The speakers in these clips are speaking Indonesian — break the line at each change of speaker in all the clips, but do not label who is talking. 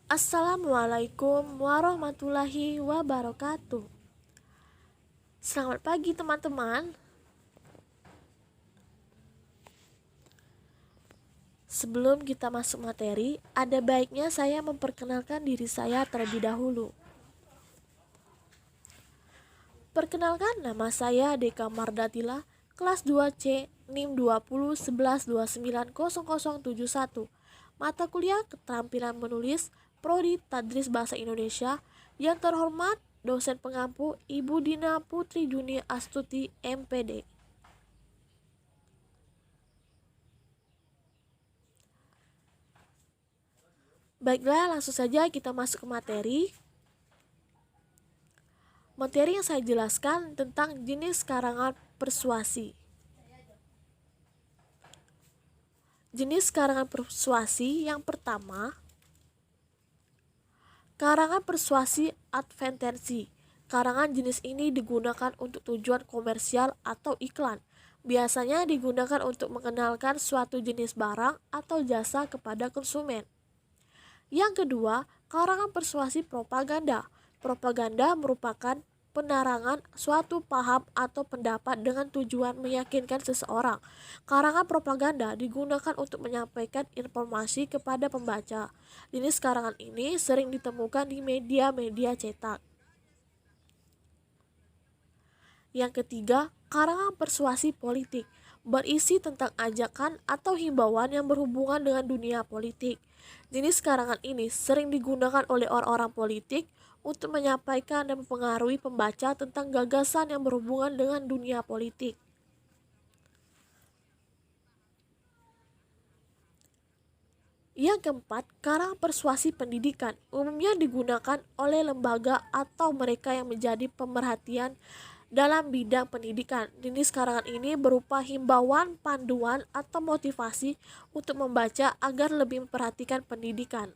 Assalamualaikum warahmatullahi wabarakatuh. Selamat pagi teman-teman. Sebelum kita masuk materi, ada baiknya saya memperkenalkan diri saya terlebih dahulu. Perkenalkan, nama saya Deka Mardatila, kelas 2C, NIM 201112900071. Mata kuliah Keterampilan Menulis, Prodi Tadris Bahasa Indonesia. Yang terhormat, dosen pengampu Ibu Dina Putri Juni Astuti, MPD. Baiklah, langsung saja kita masuk ke materi. Materi yang saya jelaskan tentang jenis karangan persuasi. Jenis karangan persuasi yang pertama, karangan persuasi advertensi. Karangan jenis ini digunakan untuk tujuan komersial atau iklan. Biasanya digunakan untuk mengenalkan suatu jenis barang atau jasa kepada konsumen. Yang kedua, karangan persuasi propaganda. Propaganda merupakan penerangan suatu paham atau pendapat dengan tujuan meyakinkan seseorang. Karangan propaganda digunakan untuk menyampaikan informasi kepada pembaca. Jenis karangan ini sering ditemukan di media-media cetak. Yang ketiga, karangan persuasi politik berisi tentang ajakan atau himbauan yang berhubungan dengan dunia politik. Jenis karangan ini sering digunakan oleh orang-orang politik untuk menyampaikan dan mempengaruhi pembaca tentang gagasan yang berhubungan dengan dunia politik. Yang keempat, karangan persuasi pendidikan umumnya digunakan oleh lembaga atau mereka yang menjadi pemerhatian dalam bidang pendidikan. Jenis karangan ini berupa himbauan, panduan, atau motivasi untuk membaca agar lebih memperhatikan pendidikan.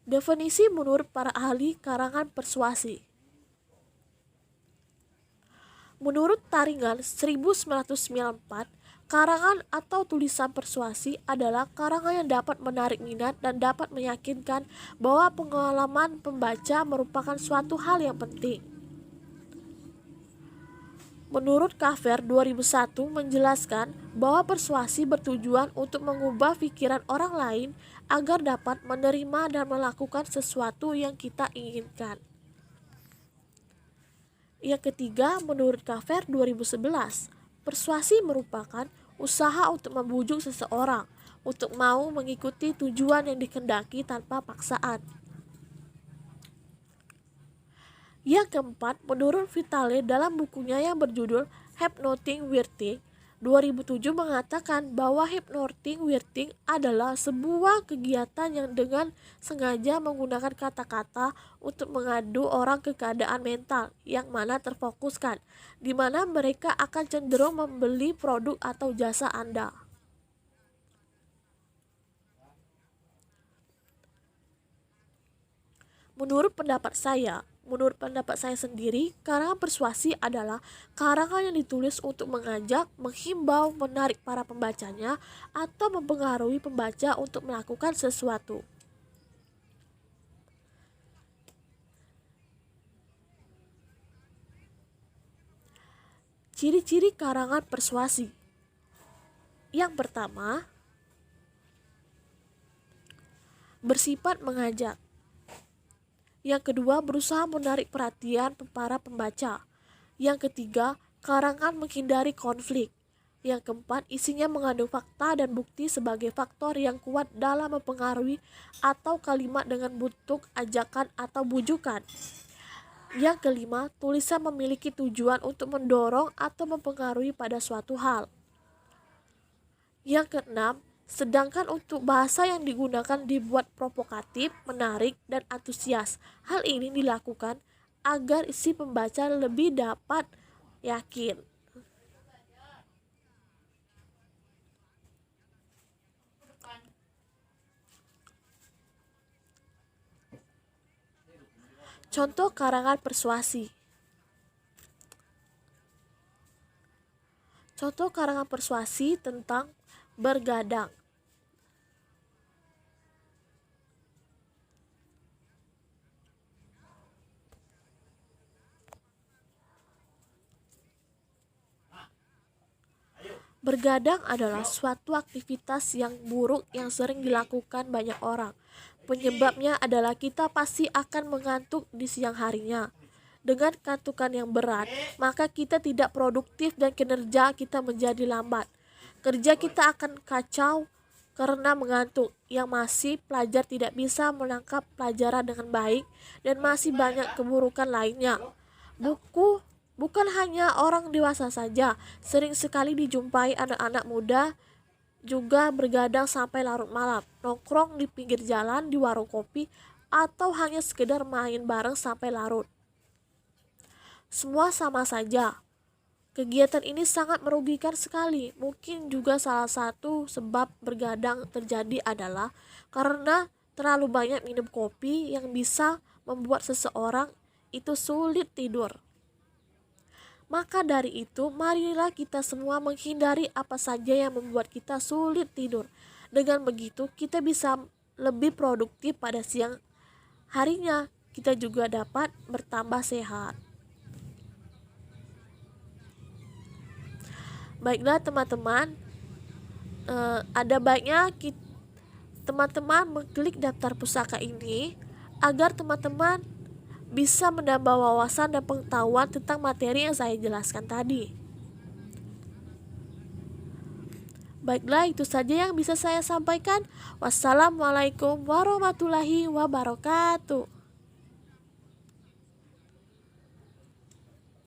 Definisi menurut para ahli karangan persuasi. Menurut Taringan 1994, karangan atau tulisan persuasi adalah karangan yang dapat menarik minat dan dapat meyakinkan bahwa pengalaman pembaca merupakan suatu hal yang penting. Menurut Kaver 2001 menjelaskan bahwa persuasi bertujuan untuk mengubah pikiran orang lain agar dapat menerima dan melakukan sesuatu yang kita inginkan. Yang ketiga, menurut Kaver 2011, persuasi merupakan usaha untuk membujuk seseorang untuk mau mengikuti tujuan yang dikehendaki tanpa paksaan. Yang keempat, menurut Vitale dalam bukunya yang berjudul Hypnotic Writing 2007 mengatakan bahwa hypnotic writing adalah sebuah kegiatan yang dengan sengaja menggunakan kata-kata untuk mengadu orang ke keadaan mental yang mana terfokuskan, di mana mereka akan cenderung membeli produk atau jasa Anda. Menurut pendapat saya sendiri, karangan persuasi adalah karangan yang ditulis untuk mengajak, menghimbau, menarik para pembacanya, atau mempengaruhi pembaca untuk melakukan sesuatu. Ciri-ciri karangan persuasi. Yang pertama, bersifat mengajak. Yang kedua, berusaha menarik perhatian para pembaca. Yang ketiga, karangan menghindari konflik. Yang keempat, isinya mengandung fakta dan bukti sebagai faktor yang kuat dalam mempengaruhi atau kalimat dengan bentuk ajakan atau bujukan. Yang kelima, tulisan memiliki tujuan untuk mendorong atau mempengaruhi pada suatu hal. Yang keenam, sedangkan untuk bahasa yang digunakan dibuat provokatif, menarik, dan antusias. Hal ini dilakukan agar isi pembaca lebih dapat yakin. Contoh karangan persuasi. Contoh karangan persuasi tentang bergadang. Bergadang adalah suatu aktivitas yang buruk yang sering dilakukan banyak orang. Penyebabnya adalah kita pasti akan mengantuk di siang harinya. Dengan kantukan yang berat, maka kita tidak produktif dan kinerja kita menjadi lambat. Kerja kita akan kacau karena mengantuk. Yang masih pelajar tidak bisa menangkap pelajaran dengan baik dan masih banyak keburukan lainnya. Buku Bukan hanya orang dewasa saja, sering sekali dijumpai anak-anak muda juga bergadang sampai larut malam, nongkrong di pinggir jalan, di warung kopi, atau hanya sekedar main bareng sampai larut. Semua sama saja. Kegiatan ini sangat merugikan sekali. Mungkin juga salah satu sebab bergadang terjadi adalah karena terlalu banyak minum kopi yang bisa membuat seseorang itu sulit tidur. Maka dari itu, marilah kita semua menghindari apa saja yang membuat kita sulit tidur. Dengan begitu, kita bisa lebih produktif pada siang harinya. Kita juga dapat bertambah sehat. Baiklah teman-teman, ada baiknya teman-teman mengklik daftar pusaka ini agar teman-teman bisa menambah wawasan dan pengetahuan tentang materi yang saya jelaskan tadi. Baiklah, itu saja yang bisa saya sampaikan. Wassalamualaikum warahmatullahi wabarakatuh.